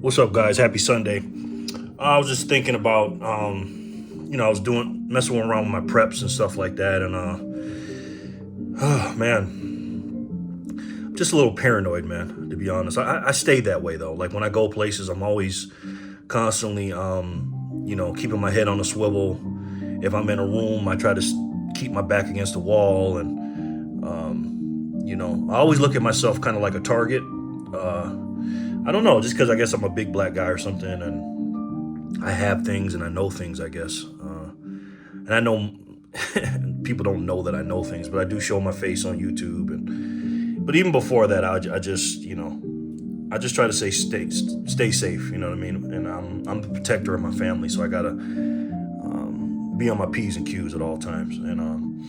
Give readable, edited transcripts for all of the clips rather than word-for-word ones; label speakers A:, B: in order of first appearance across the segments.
A: What's up, guys? Happy Sunday. I was just thinking about, I was messing around with my preps and stuff like that, and oh man, I'm just a little paranoid, man. To be honest, I stay that way though. Like when I go places, I'm always constantly, keeping my head on a swivel. If I'm in a room, I try to keep my back against the wall, and I always look at myself kind of like a target. I don't know, just because I guess I'm a big black guy or something, and I have things and I know things, I guess. And I know people don't know that I know things, but I do show my face on YouTube. But even before that, I just try to stay safe. You know what I mean? And I'm the protector of my family, so I gotta be on my P's and Q's at all times. And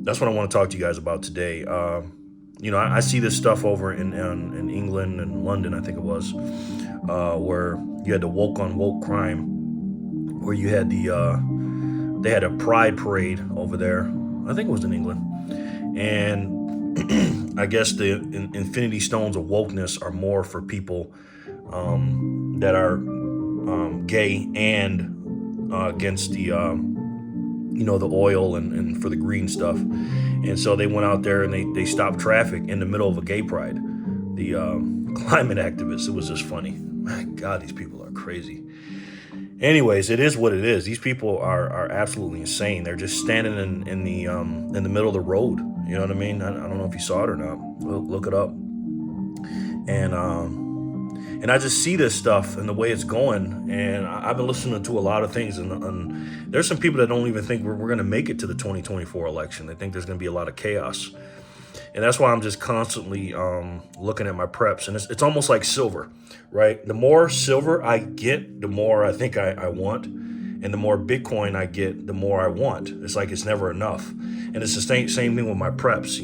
A: that's what I want to talk to you guys about today. I see this stuff over in England and London, I think it was, where you had the woke on woke crime, where you had they had a pride parade over there. I think it was in England, and I guess the infinity stones of wokeness are more for people that are gay and against the oil and for the green stuff. And so they went out there and they stopped traffic in the middle of a gay pride. The climate activists, it was just funny. My God, these people are crazy. Anyways, it is what it is. These people are absolutely insane. They're just standing in the middle of the road. You know what I mean? I don't know if you saw it or not. Look it up. And I just see this stuff and the way it's going, and I've been listening to a lot of things, and there's some people that don't even think we're going to make it to the 2024 election. They think there's going to be a lot of chaos, and that's why I'm just constantly looking at my preps, and it's almost like silver, right? The more silver I get, the more I think I want, and the more Bitcoin I get, the more I want. It's like it's never enough, and it's the same thing with my preps.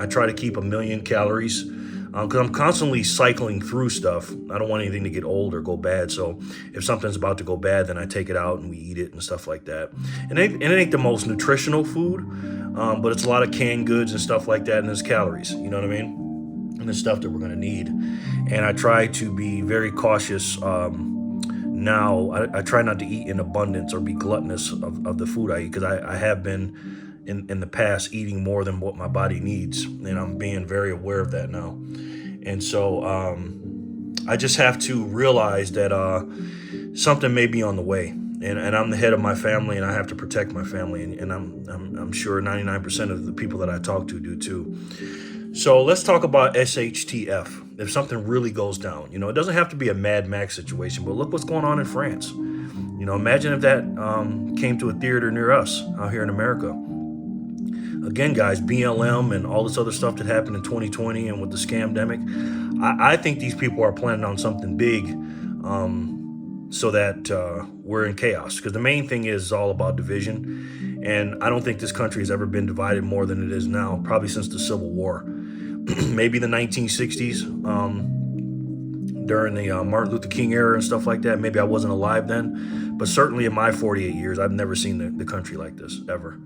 A: I try to keep 1,000,000 calories. Because I'm constantly cycling through stuff. I don't want anything to get old or go bad. So if something's about to go bad, then I take it out and we eat it and stuff like that. And it ain't the most nutritional food, but it's a lot of canned goods and stuff like that, and there's calories. You know what I mean? And the stuff that we're going to need. And I try to be very cautious now. I try not to eat in abundance or be gluttonous of the food I eat, because I have been in the past eating more than what my body needs, and I'm being very aware of that now. And so I just have to realize that something may be on the way, and I'm the head of my family, and I have to protect my family, and I'm sure 99% of the people that I talk to do too. So let's talk about SHTF. If something really goes down, it doesn't have to be a Mad Max situation, but look what's going on in France. Imagine if that came to a theater near us out here in America. Again, guys, BLM and all this other stuff that happened in 2020 and with the scamdemic, I think these people are planning on something big, so that we're in chaos. Because the main thing is all about division. And I don't think this country has ever been divided more than it is now, probably since the Civil War. Maybe the 1960s, during the Martin Luther King era and stuff like that. Maybe I wasn't alive then. But certainly in my 48 years, I've never seen the country like this, ever.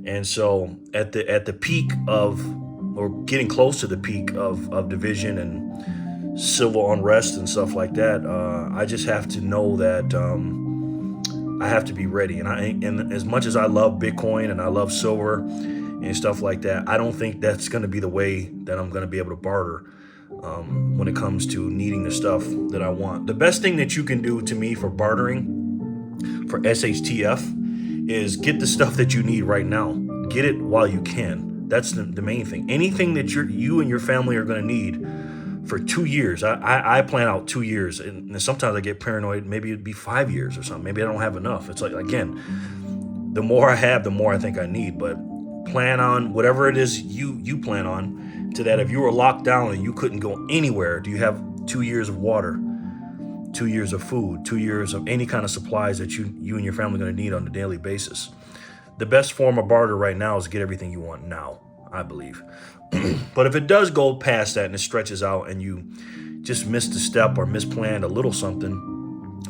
A: And so at the peak of, or getting close to the peak of division and civil unrest and stuff like that, I just have to know that I have to be ready. And as much as I love Bitcoin and I love silver and stuff like that, I don't think that's going to be the way that I'm going to be able to barter when it comes to needing the stuff that I want. The best thing that you can do to me for bartering for SHTF is get the stuff that you need right now. Get it while you can. That's the main thing. Anything that you and your family are going to need for 2 years. I plan out 2 years, and sometimes I get paranoid. Maybe it'd be 5 years or something. Maybe I don't have enough. It's like, again, the more I have, the more I think I need. But plan on whatever it is you plan on, to that if you were locked down and you couldn't go anywhere, do you have 2 years of water? 2 years of food, 2 years of any kind of supplies that you and your family are going to need on a daily basis. The best form of barter right now is to get everything you want now, I believe. But if it does go past that and it stretches out and you just missed a step or misplanned a little something,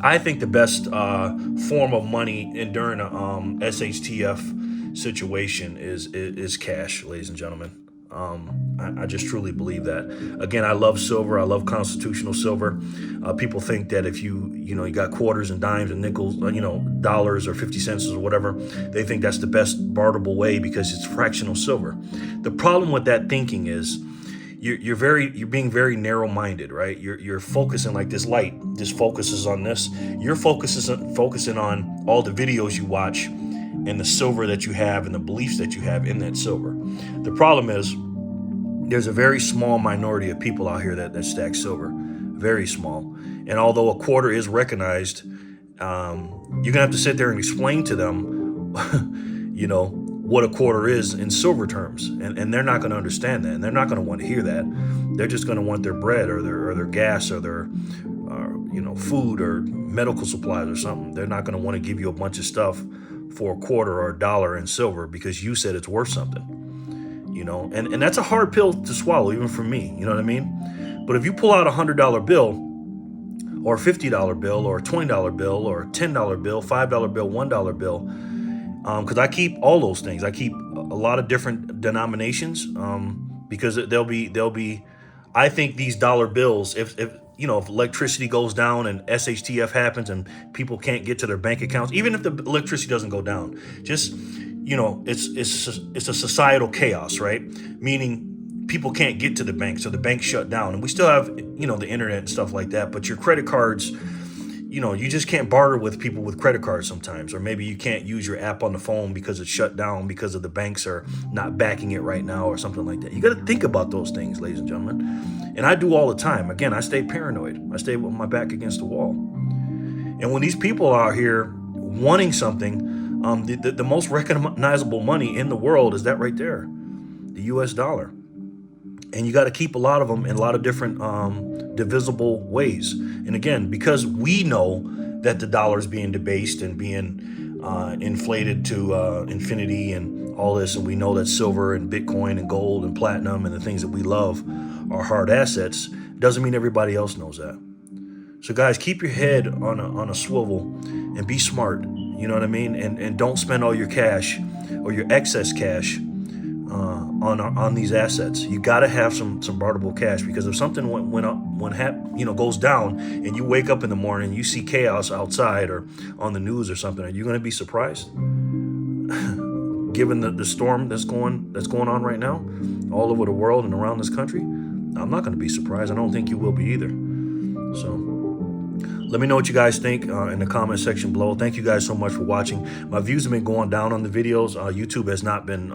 A: I think the best form of money during a SHTF situation is cash, ladies and gentlemen. I just truly believe that. Again, I love silver. I love constitutional silver. People think that if you got quarters and dimes and nickels, dollars or 50 cents or whatever, they think that's the best barterable way because it's fractional silver. The problem with that thinking is you're being very narrow-minded, right? You're focusing like this light just focuses on this. You're focusing on all the videos you watch and the silver that you have and the beliefs that you have in that silver. The problem is there's a very small minority of people out here that stack silver, very small. And although a quarter is recognized, you're gonna have to sit there and explain to them, what a quarter is in silver terms, and they're not going to understand that, and they're not going to want to hear that. They're just going to want their bread or their gas or their food or medical supplies or something. They're not going to want to give you a bunch of stuff for a quarter or a dollar in silver because you said it's worth something. And that's a hard pill to swallow, even for me. You know what I mean? But if you pull out $100 bill or a $50 bill or a $20 bill or a $10 bill, $5 bill, $1 bill, because I keep all those things. I keep a lot of different denominations because they'll be. I think these dollar bills, if electricity goes down and SHTF happens and people can't get to their bank accounts, even if the electricity doesn't go down, just it's a societal chaos, right? Meaning people can't get to the bank, so the bank shut down, and we still have the internet and stuff like that. But your credit cards, you just can't barter with people with credit cards sometimes, or maybe you can't use your app on the phone because it's shut down because of the banks are not backing it right now or something like that. You got to think about those things, ladies and gentlemen. And I do all the time. Again, I stay paranoid. I stay with my back against the wall. And when these people are here wanting something, the most recognizable money in the world is that right there, the US dollar. And you got to keep a lot of them in a lot of different divisible ways. And again, because we know that the dollar is being debased and being inflated to infinity and all this, and we know that silver and Bitcoin and gold and platinum and the things that we love are hard assets, doesn't mean everybody else knows that. So guys, keep your head on a swivel and be smart. You know what I mean? And don't spend all your cash or your excess cash on these assets. You got to have some barterable cash, because if something goes down and you wake up in the morning and you see chaos outside or on the news or something, are you going to be surprised? Given the storm that's going on right now all over the world and around this country, I'm not going to be surprised. I don't think you will be either. So let me know what you guys think in the comment section below. Thank you guys so much for watching. My views have been going down on the videos. YouTube has not been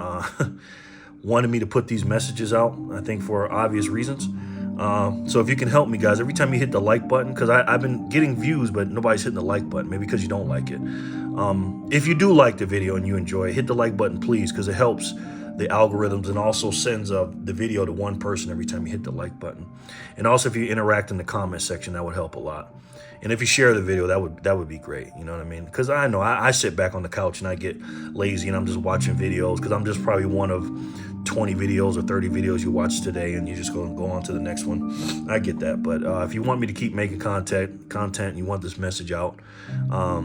A: wanting me to put these messages out, I think for obvious reasons. So if you can help me, guys, every time you hit the like button, because I've been getting views, but nobody's hitting the like button, maybe because you don't like it. If you do like the video and you enjoy it, hit the like button, please, because it helps the algorithms and also sends the video to one person every time you hit the like button. And also, if you interact in the comment section, that would help a lot. And if you share the video, that would be great. You know what I mean? Because I know I sit back on the couch and I get lazy and I'm just watching videos, because I'm just probably one of 20 videos or 30 videos you watch today, and you just go on to the next one. I get that. But if you want me to keep making content and you want this message out,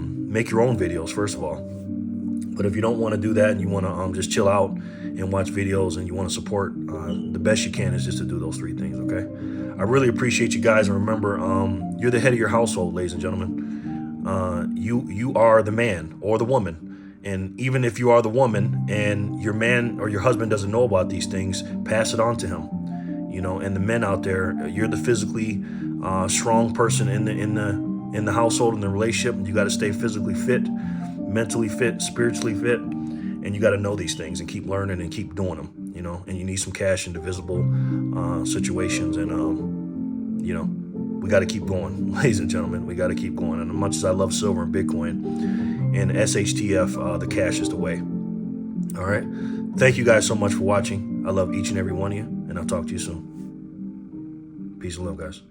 A: make your own videos, first of all. But if you don't want to do that and you want to just chill out and watch videos and you want to support, the best you can is just to do those three things, okay? I really appreciate you guys. And remember, you're the head of your household, ladies and gentlemen. You are the man or the woman. And even if you are the woman and your man or your husband doesn't know about these things, pass it on to him. And the men out there, you're the physically strong person in the household, in the relationship. You got to stay physically fit, mentally fit, spiritually fit, and you got to know these things and keep learning and keep doing them. And you need some cash in divisible situations, and we got to keep going, ladies and gentlemen. We got to keep going. And as much as I love silver and Bitcoin and SHTF, the cash is the way. All right. Thank you guys so much for watching. I love each and every one of you, and I'll talk to you soon. Peace and love, guys.